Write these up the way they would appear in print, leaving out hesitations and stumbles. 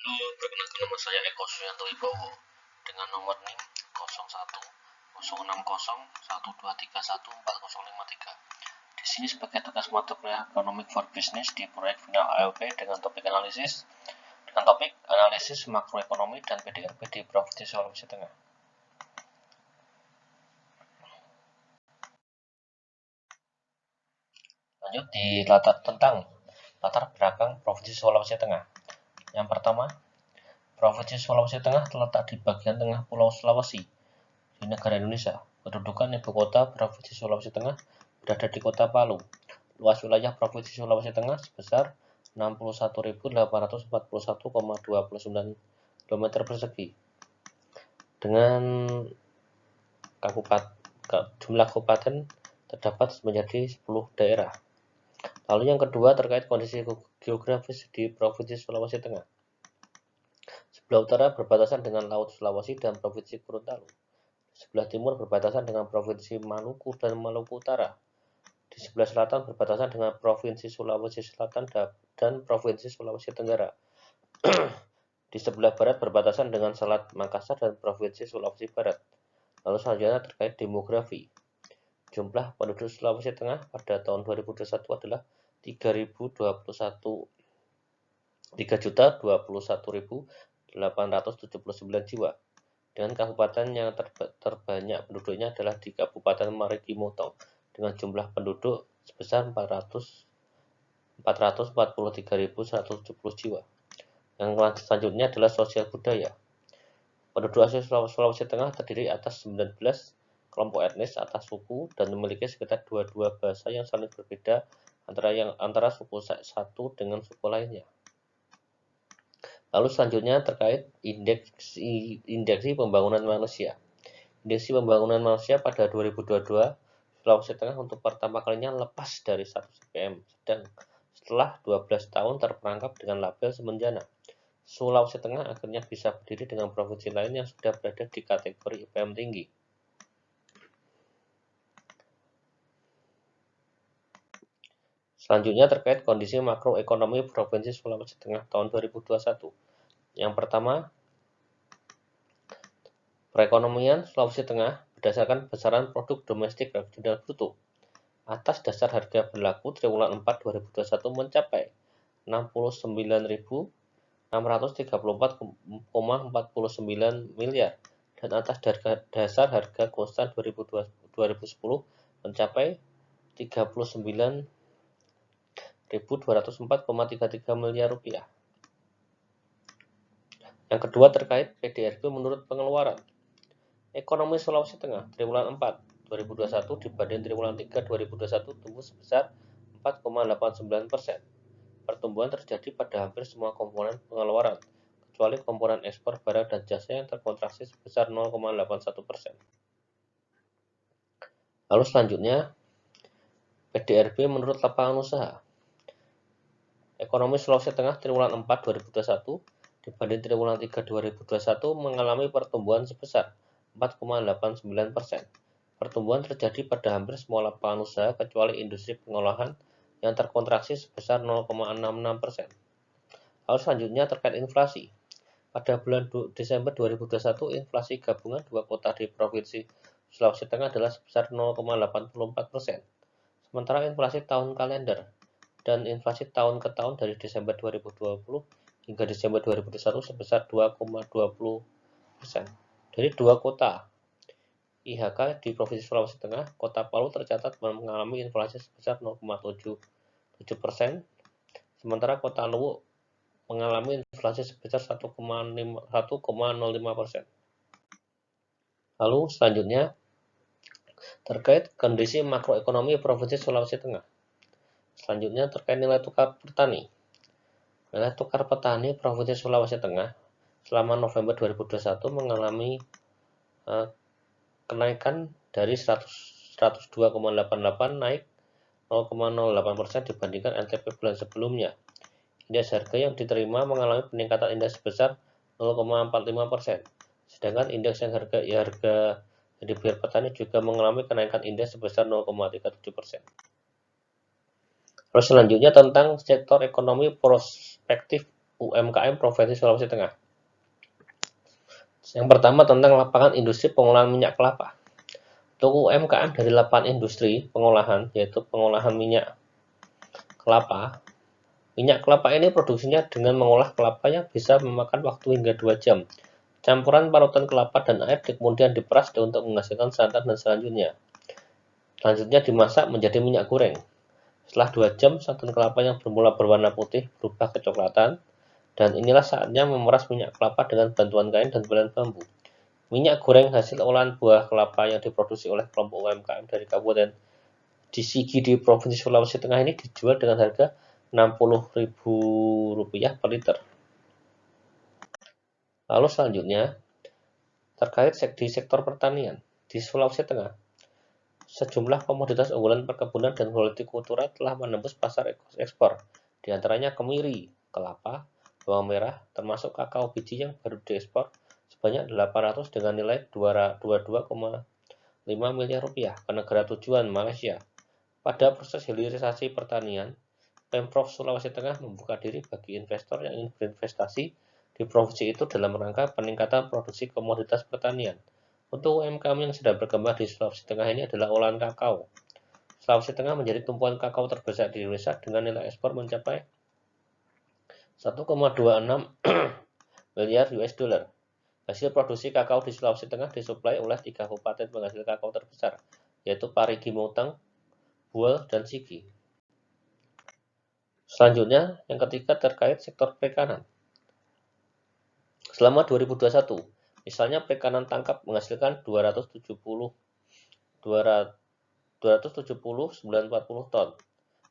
Halo, perkenalkan nama saya Eko Suyanto Wibowo dengan nomor NIM 01 060 1231 4053. Di sini sebagai tugas mata kuliah Economic for Business di proyek final ALP dengan topik analisis makroekonomi dan PDRB di Provinsi Sulawesi Tengah. Lanjut di tentang latar belakang Provinsi Sulawesi Tengah. Yang pertama, Provinsi Sulawesi Tengah terletak di bagian tengah Pulau Sulawesi di negara Indonesia. Kedudukan ibu kota Provinsi Sulawesi Tengah berada di Kota Palu. Luas wilayah Provinsi Sulawesi Tengah sebesar 61.841,29 km persegi. Dengan jumlah kabupaten terdapat menjadi 10 daerah. Lalu yang kedua terkait kondisi geografis di Provinsi Sulawesi Tengah. Sebelah utara berbatasan dengan Laut Sulawesi dan Provinsi Gorontalo. Sebelah timur berbatasan dengan Provinsi Maluku dan Maluku Utara. Di sebelah selatan berbatasan dengan Provinsi Sulawesi Selatan dan Provinsi Sulawesi Tenggara. Di sebelah barat berbatasan dengan Selat Makassar dan Provinsi Sulawesi Barat. Lalu selanjutnya terkait demografi. Jumlah penduduk Sulawesi Tengah pada tahun 2021 adalah 3.021.879 jiwa. Dengan kabupaten yang terbanyak penduduknya adalah di Kabupaten Marikimotong dengan jumlah penduduk sebesar 443.170 jiwa. Yang selanjutnya adalah sosial budaya. Penduduk asli Sulawesi Tengah terdiri atas 19 kelompok etnis atas suku dan memiliki sekitar 22 bahasa yang saling berbeda antara suku satu dengan suku lainnya. Lalu selanjutnya terkait indeksi pembangunan manusia. Indeksi pembangunan manusia pada 2022 Sulawesi Tengah untuk pertama kalinya lepas dari status IPM sedang setelah 12 tahun terperangkap dengan label semenjana. Sulawesi Tengah akhirnya bisa berdiri dengan provinsi lain yang sudah berada di kategori IPM tinggi. Selanjutnya terkait kondisi makroekonomi Provinsi Sulawesi Tengah tahun 2021. Yang pertama, perekonomian Sulawesi Tengah berdasarkan besaran produk domestik regional bruto atas dasar harga berlaku triwulan 4 2021 mencapai 69.634,49 miliar dan atas dasar harga konstan 2010 mencapai 39.204,33 miliar rupiah. Yang kedua terkait PDRB menurut pengeluaran. Ekonomi Sulawesi Tengah triwulan 4 2021 dibanding triwulan 3 2021 tumbuh sebesar 4,89%. Pertumbuhan terjadi pada hampir semua komponen pengeluaran, kecuali komponen ekspor barang dan jasa yang terkontraksi sebesar 0,81%. Lalu selanjutnya, PDRB menurut lapangan usaha. Ekonomi Sulawesi Tengah triwulan 4 2021 dibanding triwulan 3 2021 mengalami pertumbuhan sebesar 4,89%. Pertumbuhan terjadi pada hampir semua lapangan usaha kecuali industri pengolahan yang terkontraksi sebesar 0,66%. Lalu selanjutnya terkait inflasi. Pada bulan Desember 2021, inflasi gabungan dua kota di Provinsi Sulawesi Tengah adalah sebesar 0,84%. Sementara inflasi tahun kalender dan inflasi tahun ke tahun dari Desember 2020 hingga Desember 2021 sebesar 2,20%. Dari dua kota IHK di Provinsi Sulawesi Tengah, Kota Palu tercatat mengalami inflasi sebesar 0,77%, sementara Kota Luwu mengalami inflasi sebesar 1,05%. Lalu selanjutnya terkait kondisi makroekonomi Provinsi Sulawesi Tengah. Selanjutnya terkait nilai tukar petani. Nilai tukar petani Provinsi Sulawesi Tengah selama November 2021 mengalami kenaikan dari 102,88 naik 0,08% dibandingkan NTP bulan sebelumnya. Indeks harga yang diterima mengalami peningkatan indeks sebesar 0,45%. Sedangkan indeks harga yang dibayar petani juga mengalami kenaikan indeks sebesar 0,37%. Lalu selanjutnya tentang sektor ekonomi prospektif UMKM Provinsi Sulawesi Tengah. Yang pertama tentang lapangan industri pengolahan minyak kelapa. Untuk UMKM dari lapangan industri pengolahan, yaitu pengolahan minyak kelapa. Minyak kelapa ini produksinya dengan mengolah kelapanya bisa memakan waktu hingga 2 jam. Campuran parutan kelapa dan air kemudian diperas untuk menghasilkan santan dan selanjutnya dimasak menjadi minyak goreng. Setelah 2 jam, santan kelapa yang bermula berwarna putih berubah kecoklatan, dan inilah saatnya memeras minyak kelapa dengan bantuan kain dan bulan bambu. Minyak goreng hasil olahan buah kelapa yang diproduksi oleh kelompok UMKM dari Kabupaten Sigi di Provinsi Sulawesi Tengah ini dijual dengan harga Rp60.000 per liter. Lalu selanjutnya, terkait di sektor pertanian di Sulawesi Tengah, sejumlah komoditas unggulan perkebunan dan hortikultura telah menembus pasar ekspor, di antaranya kemiri, kelapa, bawang merah, termasuk kakao biji yang baru diekspor sebanyak 800 dengan nilai Rp22,5 miliar ke negara tujuan Malaysia. Pada proses hilirisasi pertanian, Pemprov Sulawesi Tengah membuka diri bagi investor yang ingin berinvestasi di provinsi itu dalam rangka peningkatan produksi komoditas pertanian. Untuk UMKM yang sedang berkembang di Sulawesi Tengah ini adalah olahan kakao. Sulawesi Tengah menjadi tumpuan kakao terbesar di Indonesia dengan nilai ekspor mencapai 1,26 miliar US dollar. Hasil produksi kakao di Sulawesi Tengah disuplai oleh 3 kabupaten penghasil kakao terbesar, yaitu Parigi Motong, Buel, dan Sigi. Selanjutnya, yang ketiga terkait sektor perikanan. Selama 2021, misalnya perikanan tangkap menghasilkan 270,940 ton.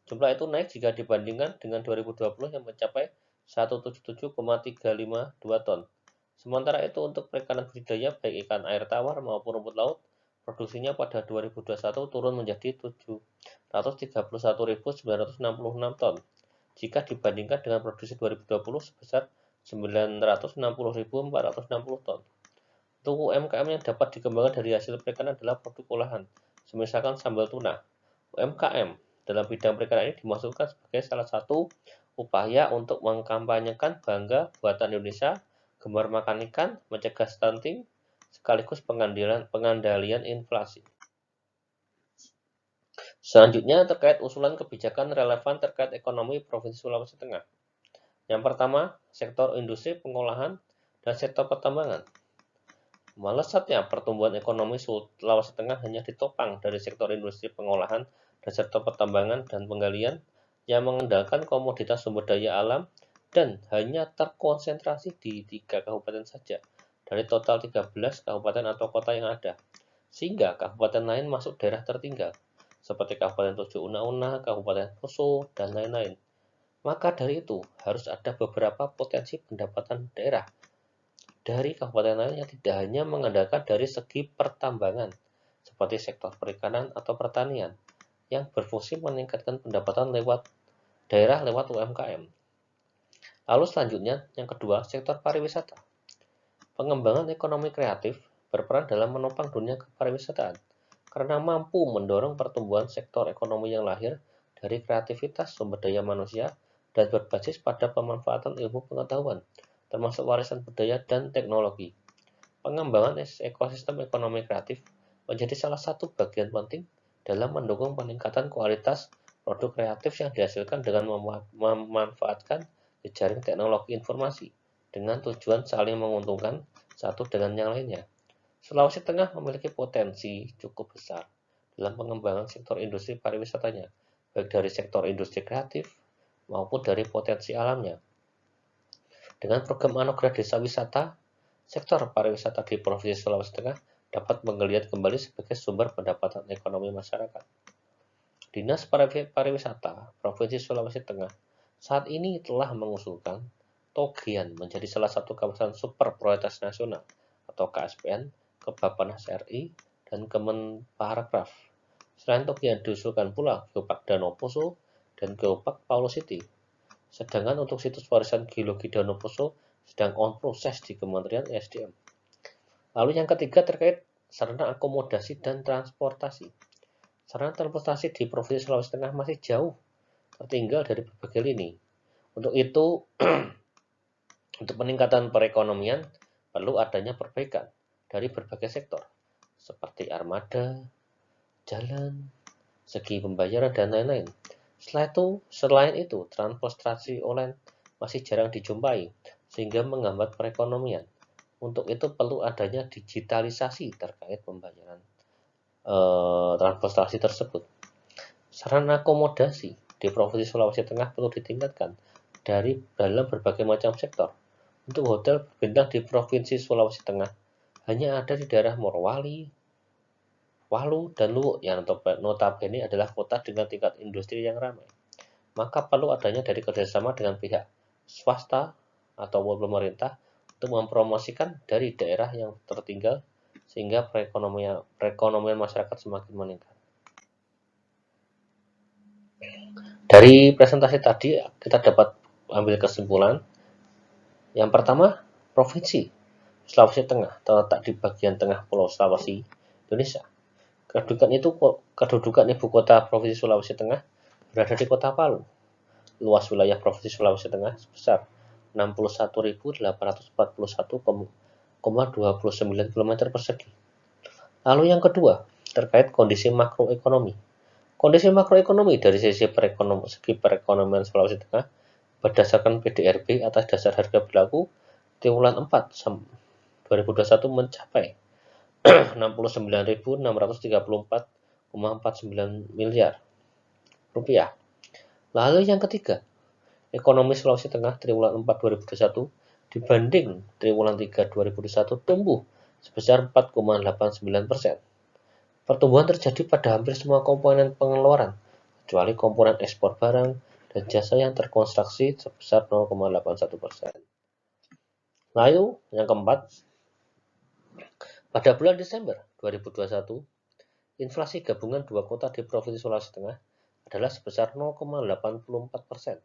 Jumlah itu naik jika dibandingkan dengan 2020 yang mencapai 177,352 ton. Sementara itu untuk perikanan budidaya baik ikan air tawar maupun rumput laut, produksinya pada 2021 turun menjadi 731.966 ton jika dibandingkan dengan produksi 2020 sebesar 960.460 ton. Untuk UMKM yang dapat dikembangkan dari hasil perikanan adalah produk olahan, semisalkan sambal tuna. UMKM dalam bidang perikanan ini dimasukkan sebagai salah satu upaya untuk mengkampanyekan bangga buatan Indonesia, gemar makan ikan, mencegah stunting, sekaligus pengandalian inflasi. Selanjutnya terkait usulan kebijakan relevan terkait ekonomi Provinsi Sulawesi Tengah. Yang pertama, sektor industri pengolahan dan sektor pertambangan. Melesatnya pertumbuhan ekonomi Sulawesi Tengah hanya ditopang dari sektor industri pengolahan dan sektor pertambangan dan penggalian yang mengandalkan komoditas sumber daya alam dan hanya terkonsentrasi di 3 kabupaten saja dari total 13 kabupaten atau kota yang ada, sehingga kabupaten lain masuk daerah tertinggal, seperti Kabupaten Tojo Una-Una, Kabupaten Poso, dan lain-lain. Maka dari itu, harus ada beberapa potensi pendapatan daerah dari kabupaten lain yang tidak hanya mengandalkan dari segi pertambangan, seperti sektor perikanan atau pertanian, yang berfungsi meningkatkan pendapatan lewat daerah lewat UMKM. Lalu selanjutnya, yang kedua, sektor pariwisata. Pengembangan ekonomi kreatif berperan dalam menopang dunia kepariwisataan, karena mampu mendorong pertumbuhan sektor ekonomi yang lahir dari kreativitas sumber daya manusia dan berbasis pada pemanfaatan ilmu pengetahuan, termasuk warisan budaya dan teknologi. Pengembangan ekosistem ekonomi kreatif menjadi salah satu bagian penting dalam mendukung peningkatan kualitas produk kreatif yang dihasilkan dengan memanfaatkan jejaring teknologi informasi dengan tujuan saling menguntungkan satu dengan yang lainnya. Sulawesi Tengah memiliki potensi cukup besar dalam pengembangan sektor industri pariwisatanya, baik dari sektor industri kreatif maupun dari potensi alamnya. Dengan program Anugerah Desa Wisata, sektor pariwisata di Provinsi Sulawesi Tengah dapat menggeliat kembali sebagai sumber pendapatan ekonomi masyarakat. Dinas Pariwisata Provinsi Sulawesi Tengah saat ini telah mengusulkan Togian menjadi salah satu kawasan super prioritas nasional atau KSPN ke Bappenas RI dan Kemenparekraf. Selain Togian diusulkan pula Geopark Danau Poso dan Geopark Paulo City. Sedangkan untuk situs warisan geologi Danau Poso sedang on proses di Kementerian ESDM. Lalu yang ketiga terkait sarana akomodasi dan transportasi. Sarana transportasi di Provinsi Sulawesi Tengah masih jauh tertinggal dari berbagai lini. Untuk itu, Untuk peningkatan perekonomian, perlu adanya perbaikan dari berbagai sektor, seperti armada, jalan, segi pembayaran, dan lain-lain. Selain itu, transportasi online masih jarang dijumpai, sehingga menghambat perekonomian. Untuk itu perlu adanya digitalisasi terkait pembayaran transportasi tersebut. Sarana akomodasi di Provinsi Sulawesi Tengah perlu ditingkatkan dari dalam berbagai macam sektor. Untuk hotel berbintang di Provinsi Sulawesi Tengah hanya ada di daerah Morowali, Palu, dan Luwu yang notabene adalah kota dengan tingkat industri yang ramai. Maka perlu adanya dari kerjasama dengan pihak swasta atau pemerintah untuk mempromosikan dari daerah yang tertinggal sehingga perekonomian masyarakat semakin meningkat. Dari presentasi tadi kita dapat ambil kesimpulan. Yang pertama, Provinsi Sulawesi Tengah terletak di bagian tengah Pulau Sulawesi, Indonesia. Kedudukan ibu kota Provinsi Sulawesi Tengah berada di Kota Palu. Luas wilayah Provinsi Sulawesi Tengah sebesar 61.841,29 km persegi. Lalu yang kedua, terkait kondisi makroekonomi. Kondisi makroekonomi dari segi perekonomian Sulawesi Tengah berdasarkan PDRB atas dasar harga berlaku triwulan 4 2021 mencapai 69.634,49 miliar rupiah. Lalu yang ketiga, ekonomi Sulawesi Tengah triwulan 4 2021 dibanding triwulan 3 2021 tumbuh sebesar 4,89%. Pertumbuhan terjadi pada hampir semua komponen pengeluaran, kecuali komponen ekspor barang dan jasa yang terkonstruksi sebesar 0,81%. Lalu, yang keempat, pada bulan Desember 2021, inflasi gabungan dua kota di Provinsi Sulawesi Tengah adalah sebesar 0,84%.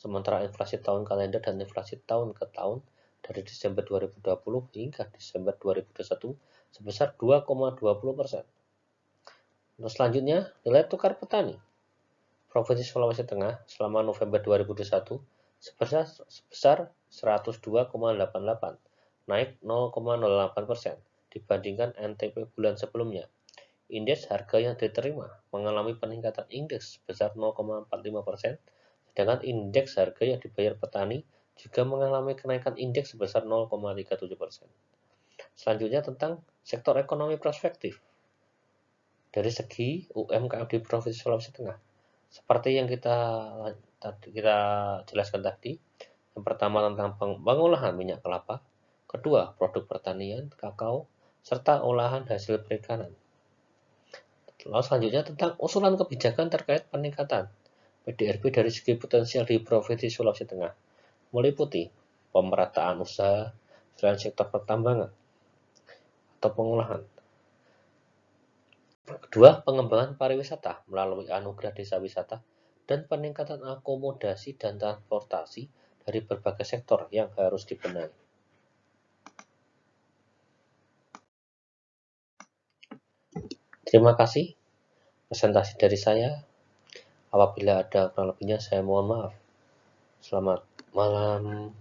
Sementara inflasi tahun kalender dan inflasi tahun ke tahun dari Desember 2020 hingga Desember 2021 sebesar 2,20%. Untuk selanjutnya, nilai tukar petani Provinsi Sulawesi Tengah selama November 2021 sebesar 102,88, naik 0,08% dibandingkan NTP bulan sebelumnya. Indeks harga yang diterima mengalami peningkatan indeks sebesar 0,45%, sedangkan indeks harga yang dibayar petani juga mengalami kenaikan indeks sebesar 0,37%. Selanjutnya tentang sektor ekonomi prospektif. Dari segi UMKM di Provinsi Sulawesi Tengah, seperti yang kita jelaskan tadi, yang pertama tentang pengolahan minyak kelapa, kedua produk pertanian, kakao, serta olahan hasil perikanan. Lalu selanjutnya tentang usulan kebijakan terkait peningkatan PDRB dari segi potensial di Provinsi Sulawesi Tengah, meliputi pemerataan usaha selain sektor pertambangan atau pengolahan. Kedua, pengembangan pariwisata melalui anugerah desa wisata dan peningkatan akomodasi dan transportasi dari berbagai sektor yang harus dibenahi. Terima kasih presentasi dari saya. Apabila ada kurang lebihnya saya mohon maaf. Selamat malam.